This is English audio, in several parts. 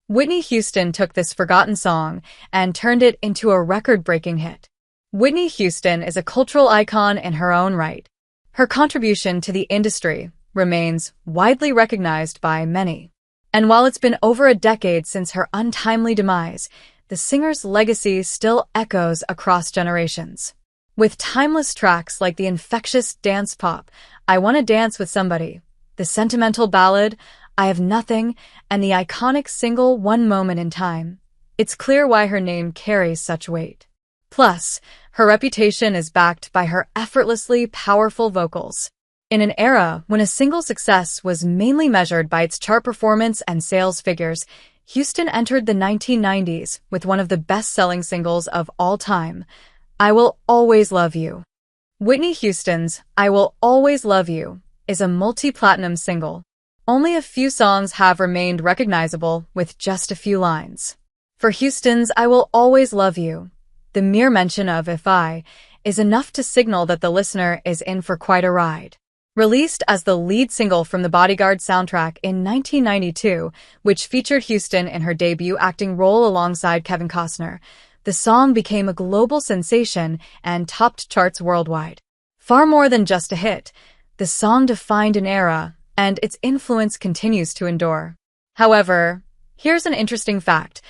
Whitney Houston took this forgotten song and turned it into a record-breaking hit. Whitney Houston is a cultural icon in her own right. Her contribution to the industry remains widely recognized by many. And while it's been over a decade since her untimely demise, the singer's legacy still echoes across generations. With timeless tracks like the infectious dance pop, I Wanna Dance with Somebody, the sentimental ballad, I Have Nothing, and the iconic single One Moment in Time, it's clear why her name carries such weight. Plus, her reputation is backed by her effortlessly powerful vocals. In an era when a single's success was mainly measured by its chart performance and sales figures, Houston entered the 1990s with one of the best-selling singles of all time, I Will Always Love You. Whitney Houston's I Will Always Love You is a multi-platinum single. Only a few songs have remained recognizable with just a few lines. For Houston's I Will Always Love You, the mere mention of "if I" is enough to signal that the listener is in for quite a ride. Released as the lead single from the Bodyguard soundtrack in 1992, which featured Houston in her debut acting role alongside Kevin Costner, the song became a global sensation and topped charts worldwide. Far more than just a hit, the song defined an era, and its influence continues to endure. However, here's an interesting fact.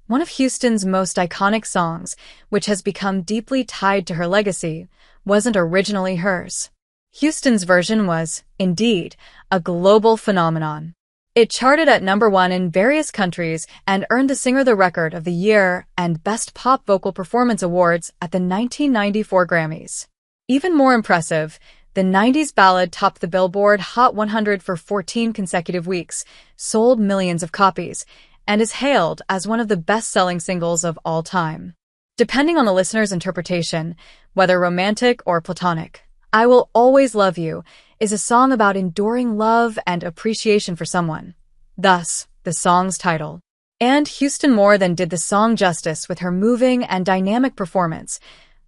One of Houston's most iconic songs, which has become deeply tied to her legacy, wasn't originally hers. Houston's version was, indeed, a global phenomenon. It charted at #1 in various countries and earned the singer the Record of the Year and Best Pop Vocal Performance awards at the 1994 Grammys. Even more impressive, the 90s ballad topped the Billboard Hot 100 for 14 consecutive weeks, sold millions of copies, and is hailed as one of the best-selling singles of all time. Depending on the listener's interpretation, whether romantic or platonic, I Will Always Love You is a song about enduring love and appreciation for someone. Thus, the song's title. And Houston more than did the song justice with her moving and dynamic performance,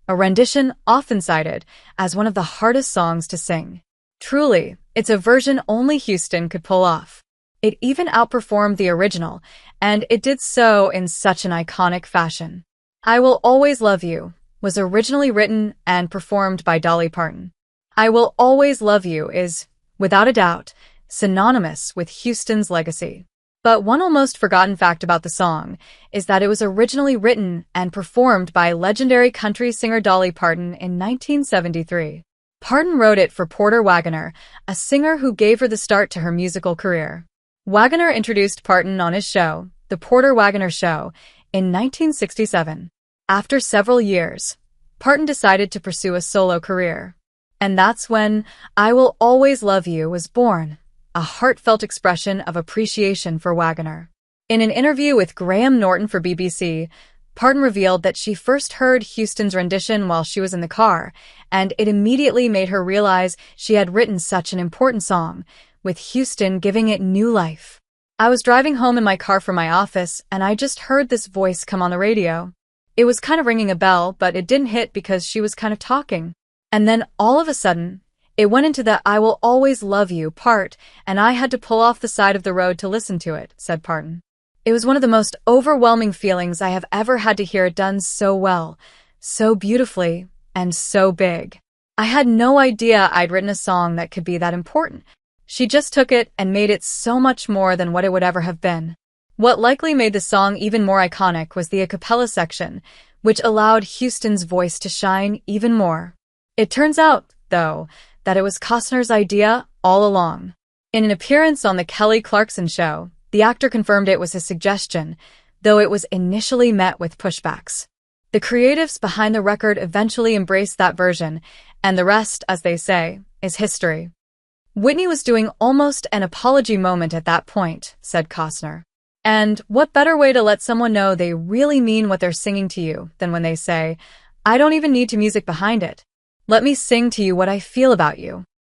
a rendition often cited as one of the hardest songs to sing. Truly, it's a version only Houston could pull off. It even outperformed the original, and it did so in such an iconic fashion. I Will Always Love You was originally written and performed by Dolly Parton. I Will Always Love You is, without a doubt, synonymous with Houston's legacy. But one almost forgotten fact about the song is that it was originally written and performed by legendary country singer Dolly Parton in 1973. Parton wrote it for Porter Wagoner, a singer who gave her the start to her musical career. Wagoner introduced Parton on his show, The Porter Wagoner Show, in 1967. After several years, Parton decided to pursue a solo career. And that's when I Will Always Love You was born, a heartfelt expression of appreciation for Wagoner. In an interview with Graham Norton for BBC, Parton revealed that she first heard Houston's rendition while she was in the car, and it immediately made her realize she had written such an important song, with Houston giving it new life. I was driving home in my car from my office, and I just heard this voice come on the radio. It was kind of ringing a bell, but it didn't hit because she was kind of talking. And then, all of a sudden, it went into the I Will Always Love You part, and I had to pull off the side of the road to listen to it, said Parton. It was one of the most overwhelming feelings I have ever had to hear it done so well, so beautifully, and so big. I had no idea I'd written a song that could be that important. She just took it and made it so much more than what it would ever have been. What likely made the song even more iconic was the a cappella section, which allowed Houston's voice to shine even more. It turns out, though, that it was Costner's idea all along. In an appearance on The Kelly Clarkson Show, the actor confirmed it was his suggestion, though it was initially met with pushbacks. The creatives behind the record eventually embraced that version, and the rest, as they say, is history. Whitney was doing almost an apology moment at that point, said Costner. And what better way to let someone know they really mean what they're singing to you than when they say, I don't even need to music behind it. Let me sing to you what I feel about you.